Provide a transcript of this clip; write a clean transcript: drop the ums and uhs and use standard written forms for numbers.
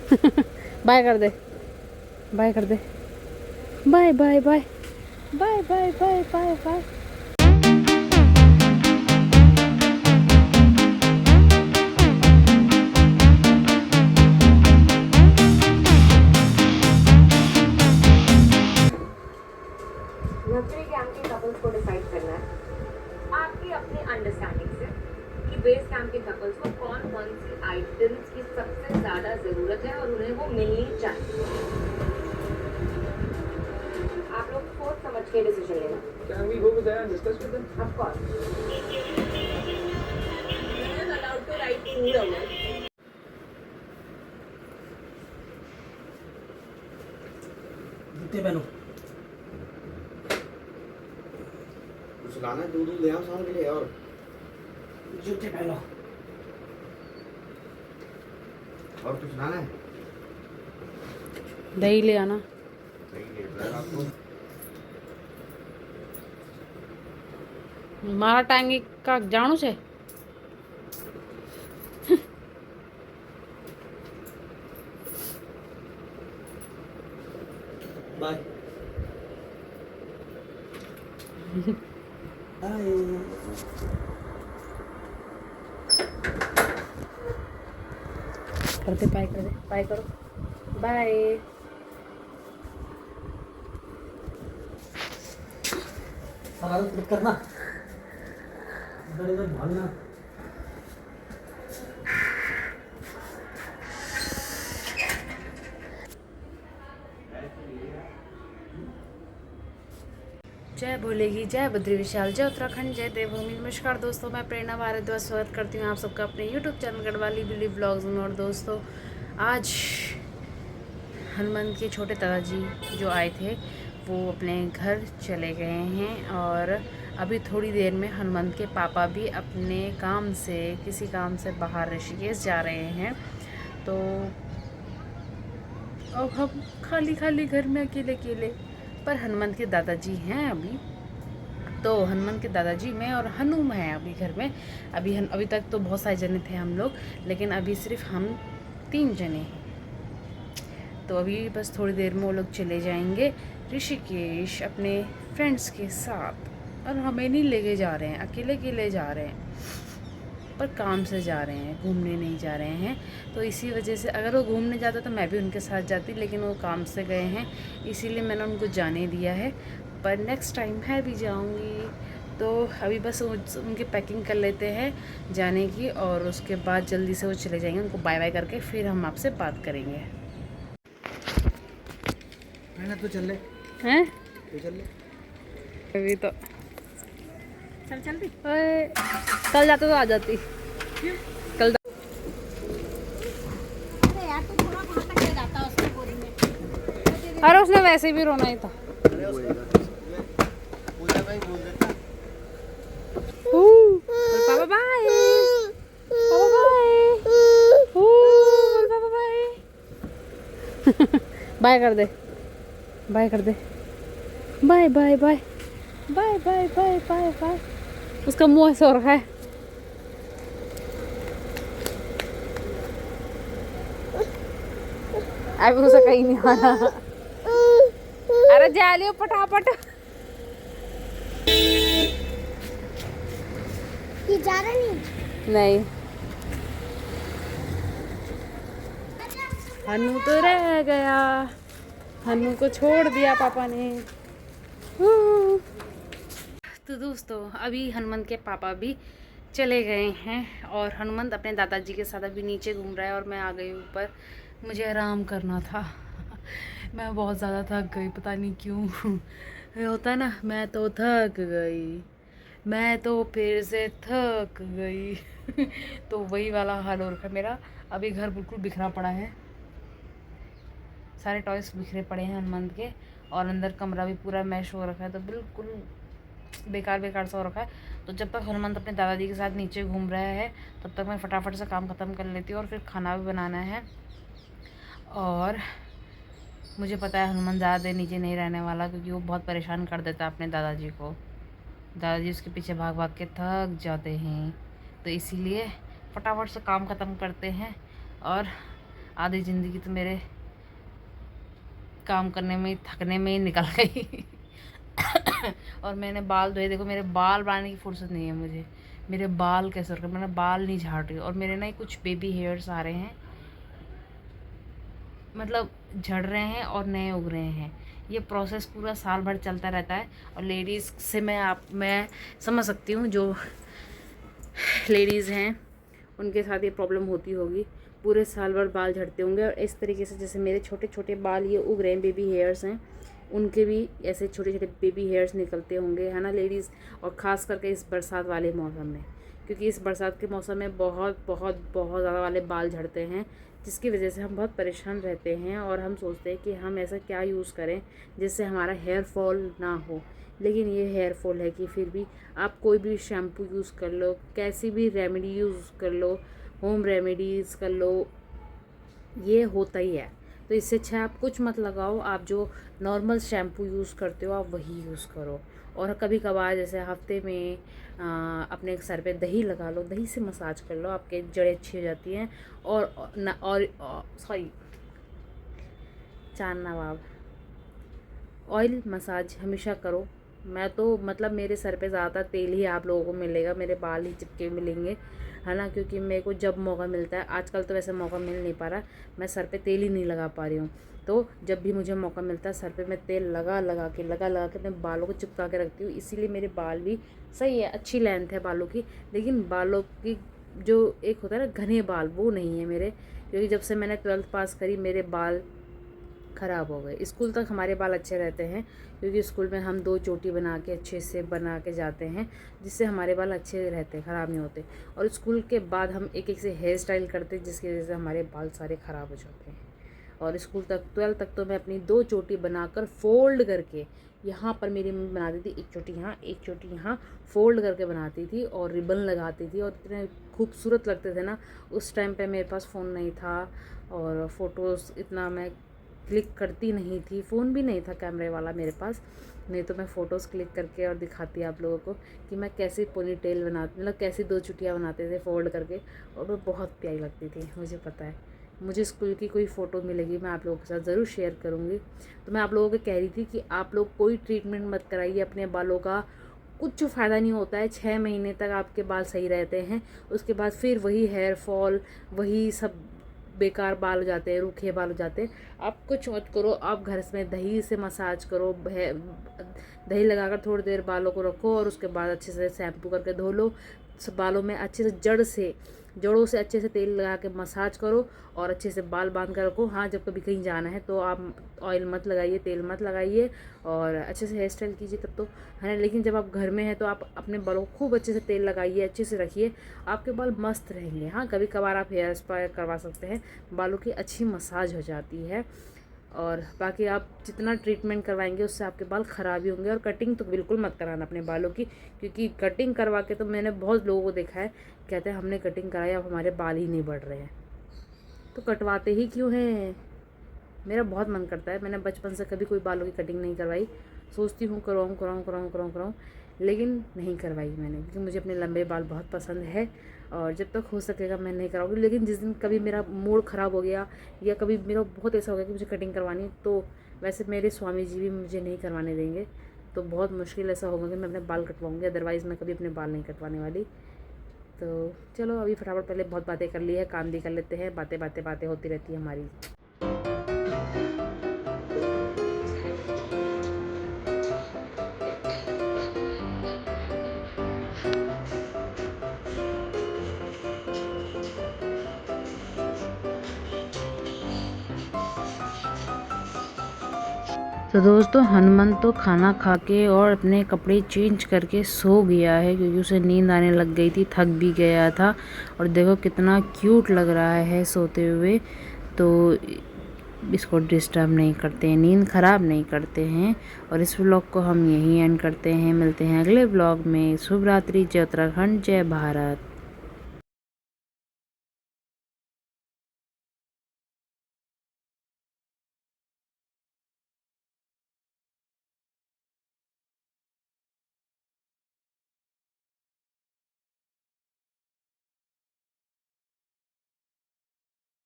Bye कर दे, bye कर दे, bye bye bye bye bye bye bye bye. Nursery camp के कपल्स को डिसाइड करना है आपकी अपनी अंडरस्टैंडिंग से कि बेस कैंप के कपल्स को कौन कौन सी आइटम्स की सबसे ज्यादा जरूरत है और उन्हें वो मिलनी चाहिए। आप लोग सोच समझ के डिसीजन लेना। Can we go with there and discuss with them? Of course. They are allowed to write food away. जूते पहनो। कुछ लाना है, दूध ले आओ शाम के लिए। और जूते पहनो। और कुछ लाना है? दही ले आना। नहीं ले रहा आपको। मारा टांगी का जाणू छे। बाय। कर दे, बाय कर दे, बाय करो, बाय। सारा क्लिक करना। इधर इधर भागना। जय भोलेगी, जय बद्री विशाल, जय उत्तराखंड, जय देवभूमि। नमस्कार दोस्तों, मैं प्रेरणा भारद्वाज स्वागत करती हूँ आप सबका अपने YouTube चैनल गढ़वाली बिली ब्लॉग्स में। और दोस्तों, आज हनुमान के छोटे दादाजी जो आए थे वो अपने घर चले गए हैं और अभी थोड़ी देर में हनुमान के पापा भी अपने काम से, किसी काम से बाहर ऋषिकेश जा रहे हैं। तो अब हम खाली खाली घर में अकेले अकेले, पर हनुमान के दादाजी हैं अभी। तो हनुमान के दादाजी में और हनुम हैं अभी घर में। अभी तक तो बहुत सारे जने थे हम लोग, लेकिन अभी सिर्फ हम 3 जने हैं। तो अभी बस थोड़ी देर में वो लोग चले जाएंगे ऋषिकेश अपने फ्रेंड्स के साथ। और हमें नहीं लेके जा रहे हैं, अकेले अकेले जा रहे हैं, पर काम से जा रहे हैं, घूमने नहीं जा रहे हैं। तो इसी वजह से अगर वो घूमने जाता तो मैं भी उनके साथ जाती, लेकिन वो काम से गए हैं, इसीलिए मैंने उनको जाने दिया है। पर नेक्स्ट टाइम मैं भी जाऊंगी। तो अभी बस उनकी पैकिंग कर लेते हैं जाने की, और उसके बाद जल्दी से वो चले जाएंगे। उनको बाय बाय करके फिर हम आपसे बात करेंगे। तो चल ले। हैं? तो चल ले। अभी तो चल दी। कल जाते तो आ जाती। कल अरे उसने वैसे भी रोना ही था। पापा बाय, पापा बाय, पापा बाय। बाय कर दे, बाय कर दे, bye bye bye bye bye bye bye bye. उसका मुंह ऐसे हो रखा है। अभी उसे कहीं नहीं आना। अरे जा लियो फटाफट। ये जा रहा नहीं। हन्नू तो रह गया, हन्नू को छोड़ दिया पापा ने। तो दोस्तों, अभी हनुमान के पापा भी चले गए हैं और हनुमान अपने दादाजी के साथ अभी नीचे घूम रहा है और मैं आ गई ऊपर। मुझे आराम करना था। मैं बहुत ज़्यादा थक गई, पता नहीं क्यों। होता है ना, मैं तो थक गई, मैं तो फिर से थक गई। तो वही वाला हाल हो रखा है मेरा। अभी घर बिल्कुल बिखरा पड़ा है, सारे टॉयस बिखरे पड़े हैं हनुमान के, और अंदर कमरा भी पूरा मैश हो रखा है। तो बिल्कुल बेकार बेकार सा हो रखा है। तो जब तक हनुमान अपने दादाजी के साथ नीचे घूम रहा है तब तक मैं फटाफट से काम ख़त्म कर लेती हूँ और फिर खाना भी बनाना है। और मुझे पता है हनुमान ज़्यादा देर नीचे नहीं रहने वाला, क्योंकि वो बहुत परेशान कर देता है अपने दादाजी को। दादाजी उसके पीछे भाग भाग के थक जाते हैं। तो इसीलिए फटाफट से काम ख़त्म करते हैं और आधी ज़िंदगी तो मेरे काम करने में, थकने में ही निकल गई। और मैंने बाल धोए, देखो मेरे बाल बनाने की फुर्सत नहीं है मुझे। मेरे बाल कैसे हो रहे, मैंने बाल नहीं झाड़ रही। और मेरे ना कुछ बेबी हेयर्स आ रहे हैं, मतलब झड़ रहे हैं और नए उग रहे हैं। ये प्रोसेस पूरा साल भर चलता रहता है। और लेडीज़ से मैं समझ सकती हूँ, जो लेडीज़ हैं उनके साथ ये प्रॉब्लम होती होगी। पूरे साल भर बाल झड़ते होंगे और इस तरीके से जैसे मेरे छोटे छोटे बाल ये उग रहे हैं, बेबी हेयर्स हैं, उनके भी ऐसे छोटे छोटे बेबी हेयर्स निकलते होंगे, है ना लेडीज़। और ख़ास करके इस बरसात वाले मौसम में, क्योंकि इस बरसात के मौसम में बहुत बहुत बहुत ज़्यादा वाले बाल झड़ते हैं, जिसकी वजह से हम बहुत परेशान रहते हैं। और हम सोचते हैं कि हम ऐसा क्या यूज़ करें जिससे हमारा हेयर फॉल ना हो। लेकिन ये हेयर फॉल है कि फिर भी आप कोई भी शैम्पू यूज़ कर लो, कैसी भी रेमेडी यूज़ कर लो, होम रेमेडीज़ कर लो, ये होता ही है। तो इससे अच्छा आप कुछ मत लगाओ, आप जो नॉर्मल शैम्पू यूज़ करते हो आप वही यूज़ करो। और कभी कभार जैसे हफ्ते में अपने सर पे दही लगा लो, दही से मसाज कर लो, आपके जड़ें अच्छी हो जाती हैं। और चांद नवाब ऑयल मसाज हमेशा करो। मैं तो मतलब मेरे सर पे ज़्यादातर तेल ही आप लोगों को मिलेगा, मेरे बाल ही चिपके मिलेंगे, है ना, क्योंकि मेरे को जब मौका मिलता है, आजकल तो वैसे मौका मिल नहीं पा रहा, मैं सर पे तेल ही नहीं लगा पा रही हूँ। तो जब भी मुझे मौका मिलता है सर पे मैं तेल लगा लगा के अपने बालों को चिपका के रखती हूँ। इसीलिए मेरे बाल भी सही है, अच्छी लेंथ है बालों की। लेकिन बालों की जो एक होता है ना घने बाल, वो नहीं है मेरे, क्योंकि जब से मैंने 12th पास करी मेरे बाल ख़राब हो गए। स्कूल तक हमारे बाल अच्छे रहते हैं, क्योंकि स्कूल में हम 2 चोटी बना के अच्छे से बना के जाते हैं, जिससे हमारे बाल अच्छे रहते हैं, ख़राब नहीं होते। और स्कूल के बाद हम एक एक से हेयर स्टाइल करते हैं, जिसकी वजह से हमारे बाल सारे ख़राब हो जाते हैं। और स्कूल तक 12th तक तो मैं अपनी 2 चोटी बनाकर फ़ोल्ड करके, यहाँ पर मेरी मम्मी बनाती थी, एक चोटी यहाँ एक चोटी यहाँ, फ़ोल्ड करके बनाती थी और रिबन लगाती थी, और इतने खूबसूरत लगते थे ना। उस टाइम पे मेरे पास फ़ोन नहीं था और फ़ोटोज़ इतना मैं क्लिक करती नहीं थी, फ़ोन भी नहीं था कैमरे वाला मेरे पास, नहीं तो मैं फ़ोटोज़ क्लिक करके और दिखाती आप लोगों को कि मैं कैसे पोनी टेल बनाती, मतलब कैसी 2 चुटियाँ बनाते थे फ़ोल्ड करके, और वो बहुत प्यारी लगती थी। मुझे पता है, मुझे स्कूल की कोई फ़ोटो मिलेगी मैं आप लोगों के साथ ज़रूर शेयर करूँगी। तो मैं आप लोगों को कह रही थी कि आप लोग कोई ट्रीटमेंट मत कराइए अपने बालों का, कुछ फ़ायदा नहीं होता है। 6 महीने तक आपके बाल सही रहते हैं, उसके बाद फिर वही हेयर फॉल, वही सब बेकार बाल हो जाते हैं, रूखे बाल हो जाते हैं। आप कुछ मत करो, आप घर में दही से मसाज करो, दही लगाकर थोड़ी देर बालों को रखो और उसके बाद अच्छे से शैम्पू करके धो लो। बालों में अच्छे से जड़ों से अच्छे से तेल लगा के मसाज करो और अच्छे से बाल बांध कर रखो। हाँ, जब कभी कहीं जाना है तो आप ऑयल मत लगाइए, तेल मत लगाइए और अच्छे से हेयर स्टाइल कीजिए, तब तो है ना। लेकिन जब आप घर में हैं तो आप अपने बालों को खूब अच्छे से तेल लगाइए, अच्छे से रखिए, आपके बाल मस्त रहेंगे। हाँ, कभी कभार आप हेयर स्पा करवा सकते हैं, बालों की अच्छी मसाज हो जाती है। और बाकी आप जितना ट्रीटमेंट करवाएंगे उससे आपके बाल ख़राब ही होंगे। और कटिंग तो बिल्कुल मत कराना अपने बालों की, क्योंकि कटिंग करवा के तो मैंने बहुत लोगों को देखा है, कहते हैं हमने कटिंग कराई अब हमारे बाल ही नहीं बढ़ रहे हैं। तो कटवाते ही क्यों हैं? मेरा बहुत मन करता है, मैंने बचपन से कभी कोई बालों की कटिंग नहीं करवाई, सोचती हूँ करवाऊँ, लेकिन नहीं करवाई मैंने, क्योंकि मुझे अपने लंबे बाल बहुत पसंद है और जब तक हो सकेगा मैं नहीं कराऊंगी। लेकिन जिस दिन कभी मेरा मूड ख़राब हो गया या कभी मेरा बहुत ऐसा हो गया कि मुझे कटिंग करवानी, तो वैसे मेरे स्वामी जी भी मुझे नहीं करवाने देंगे, तो बहुत मुश्किल ऐसा होगा कि मैं अपने बाल कटवाऊँगी, अदरवाइज़ मैं कभी अपने बाल नहीं कटवाने वाली। तो चलो अभी फटाफट पहले बहुत बातें कर ली है, काम भी कर लेते हैं, बातें होती रहती है हमारी। तो दोस्तों हनुमान तो खाना खा के और अपने कपड़े चेंज करके सो गया है, क्योंकि उसे नींद आने लग गई थी, थक भी गया था। और देखो कितना क्यूट लग रहा है सोते हुए। तो इसको डिस्टर्ब नहीं करते हैं, नींद ख़राब नहीं करते हैं। और इस व्लॉग को हम यहीं एंड करते हैं, मिलते हैं अगले व्लॉग में। शुभ रात्रि, जय उत्तराखंड, जय भारत।